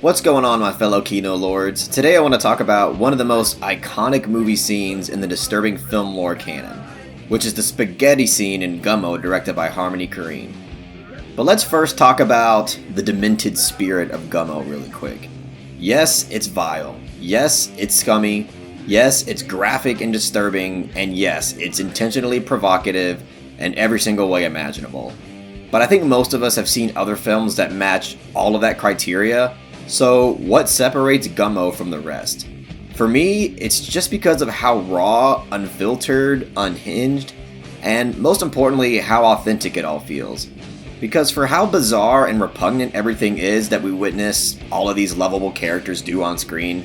What's going on, my fellow Kino Lords? Today I want to talk about one of the most iconic movie scenes in the disturbing film lore canon, which is the spaghetti scene in Gummo directed by Harmony Korine. But let's first talk about the demented spirit of Gummo really quick. Yes, it's vile. Yes, it's scummy. Yes, it's graphic and disturbing. And yes, it's intentionally provocative in every single way imaginable. But I think most of us have seen other films that match all of that criteria. So what separates Gummo from the rest? For me, it's just because of how raw, unfiltered, unhinged, and most importantly, how authentic it all feels. Because for how bizarre and repugnant everything is that we witness all of these lovable characters do on screen,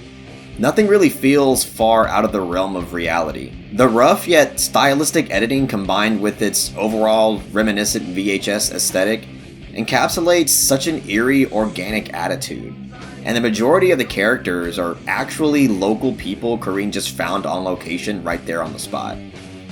nothing really feels far out of the realm of reality. The rough yet stylistic editing combined with its overall reminiscent VHS aesthetic encapsulates such an eerie, organic attitude. And the majority of the characters are actually local people Korine just found on location right there on the spot.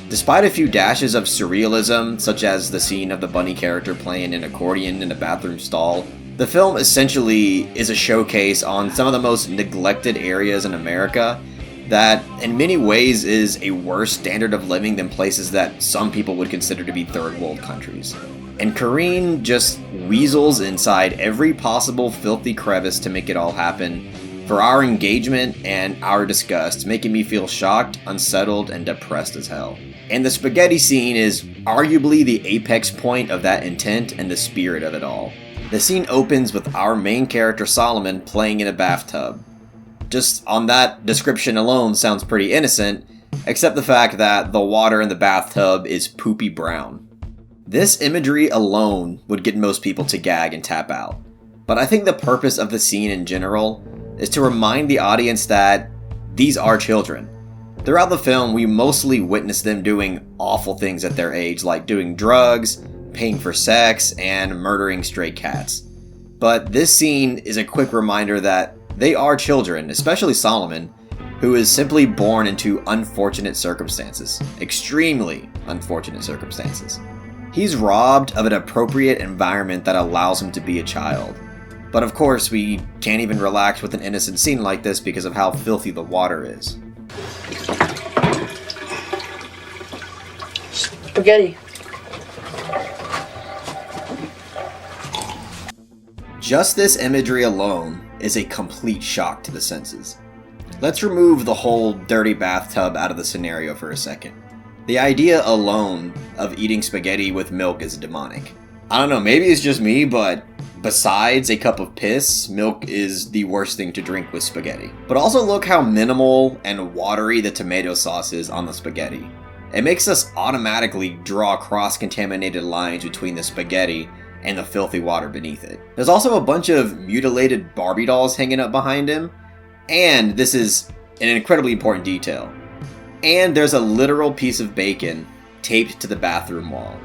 Despite a few dashes of surrealism, such as the scene of the bunny character playing an accordion in a bathroom stall, the film essentially is a showcase on some of the most neglected areas in America that in many ways is a worse standard of living than places that some people would consider to be third world countries. And Korine just weasels inside every possible filthy crevice to make it all happen for our engagement and our disgust, making me feel shocked, unsettled, and depressed as hell. And the spaghetti scene is arguably the apex point of that intent and the spirit of it all. The scene opens with our main character Solomon playing in a bathtub. Just on that description alone sounds pretty innocent, except the fact that the water in the bathtub is poopy brown. This imagery alone would get most people to gag and tap out. But I think the purpose of the scene in general is to remind the audience that these are children. Throughout the film, we mostly witness them doing awful things at their age, like doing drugs, paying for sex, and murdering stray cats. But this scene is a quick reminder that they are children, especially Solomon, who is simply born into unfortunate circumstances. Extremely unfortunate circumstances. He's robbed of an appropriate environment that allows him to be a child. But of course, we can't even relax with an innocent scene like this because of how filthy the water is. Spaghetti. Just this imagery alone is a complete shock to the senses. Let's remove the whole dirty bathtub out of the scenario for a second. The idea alone of eating spaghetti with milk is demonic. I don't know, maybe it's just me, but besides a cup of piss, milk is the worst thing to drink with spaghetti. But also look how minimal and watery the tomato sauce is on the spaghetti. It makes us automatically draw cross-contaminated lines between the spaghetti and the filthy water beneath it. There's also a bunch of mutilated Barbie dolls hanging up behind him, and this is an incredibly important detail. And there's a literal piece of bacon taped to the bathroom wall.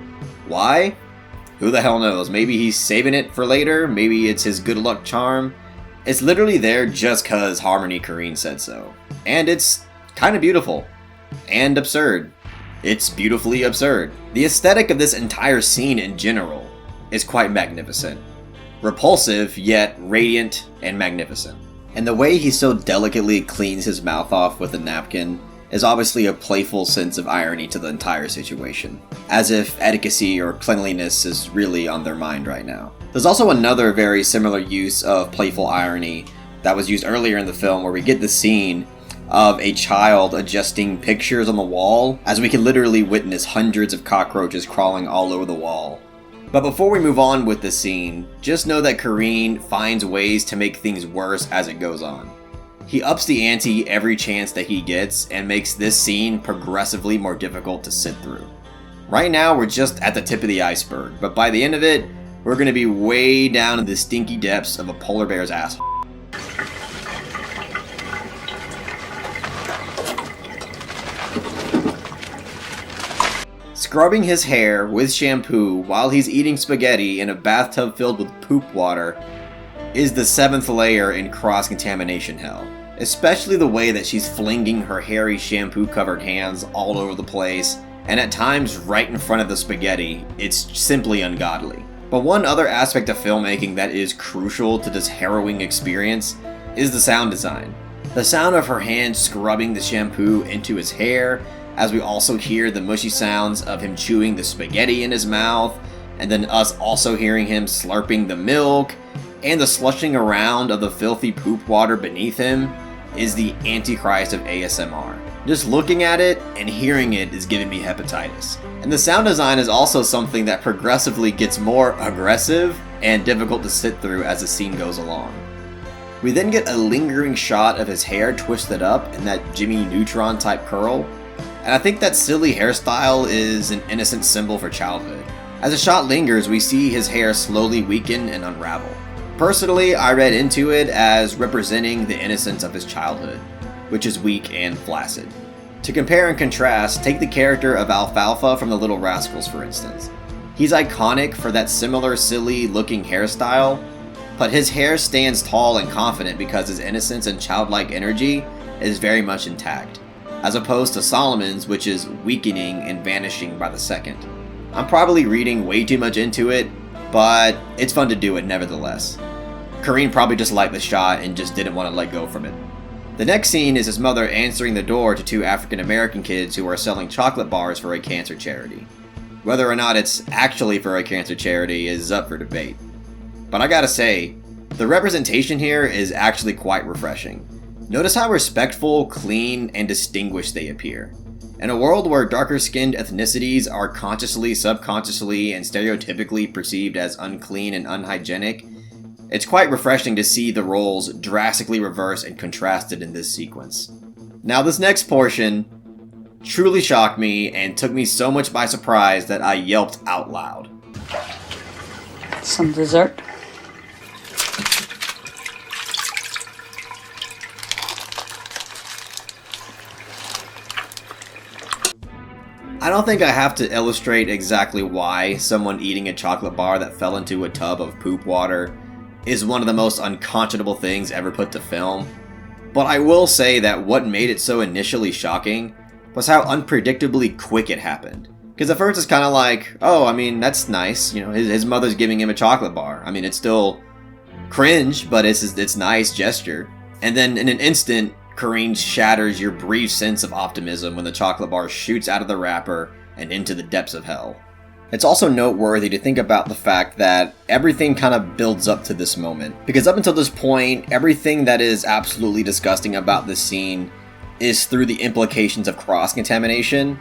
Why? Who the hell knows? Maybe he's saving it for later, maybe it's his good luck charm. It's literally there just cause Harmony Korine said so. And it's kind of beautiful. And absurd. It's beautifully absurd. The aesthetic of this entire scene in general is quite magnificent. Repulsive, yet radiant and magnificent. And the way he so delicately cleans his mouth off with a napkin is obviously a playful sense of irony to the entire situation, as if etiquette or cleanliness is really on their mind right now. There's also another very similar use of playful irony that was used earlier in the film where we get the scene of a child adjusting pictures on the wall, as we can literally witness hundreds of cockroaches crawling all over the wall. But before we move on with the scene, just know that Korine finds ways to make things worse as it goes on. He ups the ante every chance that he gets and makes this scene progressively more difficult to sit through. Right now we're just at the tip of the iceberg, but by the end of it, we're going to be way down in the stinky depths of a polar bear's asshole. Scrubbing his hair with shampoo while he's eating spaghetti in a bathtub filled with poop water is the 7th layer in cross-contamination hell. Especially the way that she's flinging her hairy shampoo-covered hands all over the place, and at times right in front of the spaghetti. It's simply ungodly. But one other aspect of filmmaking that is crucial to this harrowing experience is the sound design. The sound of her hand scrubbing the shampoo into his hair, as we also hear the mushy sounds of him chewing the spaghetti in his mouth, and then us also hearing him slurping the milk, and the slushing around of the filthy poop water beneath him, is the Antichrist of ASMR. Just looking at it and hearing it is giving me hepatitis. And the sound design is also something that progressively gets more aggressive and difficult to sit through as the scene goes along. We then get a lingering shot of his hair twisted up in that Jimmy Neutron type curl, and I think that silly hairstyle is an innocent symbol for childhood. As the shot lingers, we see his hair slowly weaken and unravel. Personally, I read into it as representing the innocence of his childhood, which is weak and flaccid. To compare and contrast, take the character of Alfalfa from the Little Rascals for instance. He's iconic for that similar silly looking hairstyle, but his hair stands tall and confident because his innocence and childlike energy is very much intact, as opposed to Solomon's, which is weakening and vanishing by the second. I'm probably reading way too much into it, but it's fun to do it nevertheless. Kareen probably just liked the shot and just didn't want to let go from it. The next scene is his mother answering the door to two African American kids who are selling chocolate bars for a cancer charity. Whether or not it's actually for a cancer charity is up for debate. But I gotta say, the representation here is actually quite refreshing. Notice how respectful, clean, and distinguished they appear. In a world where darker-skinned ethnicities are consciously, subconsciously, and stereotypically perceived as unclean and unhygienic, it's quite refreshing to see the roles drastically reversed and contrasted in this sequence. Now this next portion truly shocked me and took me so much by surprise that I yelped out loud. Some dessert. I don't think I have to illustrate exactly why someone eating a chocolate bar that fell into a tub of poop water is one of the most unconscionable things ever put to film, but I will say that what made it so initially shocking was how unpredictably quick it happened. Because at first it's kind of like, oh, I mean, that's nice, you know, his mother's giving him a chocolate bar. I mean, it's still cringe, but it's nice gesture. And then in an instant, Kareen shatters your brief sense of optimism when the chocolate bar shoots out of the wrapper and into the depths of hell. It's also noteworthy to think about the fact that everything kind of builds up to this moment. Because up until this point, everything that is absolutely disgusting about this scene is through the implications of cross-contamination.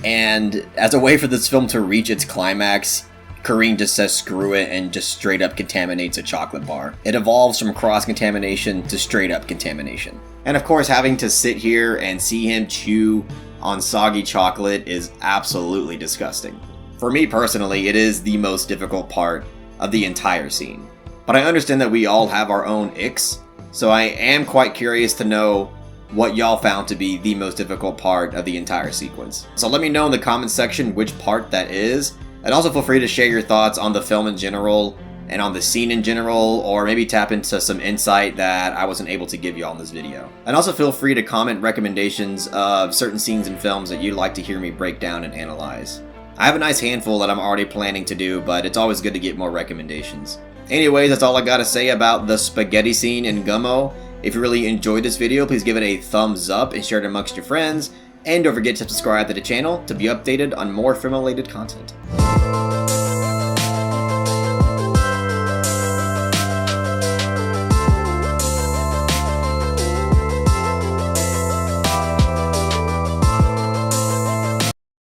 And as a way for this film to reach its climax, Kareen just says screw it and just straight up contaminates a chocolate bar. It evolves from cross-contamination to straight up contamination. And of course, having to sit here and see him chew on soggy chocolate is absolutely disgusting. For me personally, it is the most difficult part of the entire scene. But I understand that we all have our own icks, so I am quite curious to know what y'all found to be the most difficult part of the entire sequence. So let me know in the comments section which part that is, and also feel free to share your thoughts on the film in general, and on the scene in general, or maybe tap into some insight that I wasn't able to give you all in this video. And also feel free to comment recommendations of certain scenes in films that you'd like to hear me break down and analyze. I have a nice handful that I'm already planning to do, but it's always good to get more recommendations. Anyways, that's all I gotta say about the spaghetti scene in Gummo. If you really enjoyed this video, please give it a thumbs up and share it amongst your friends. And don't forget to subscribe to the channel to be updated on more film-related content.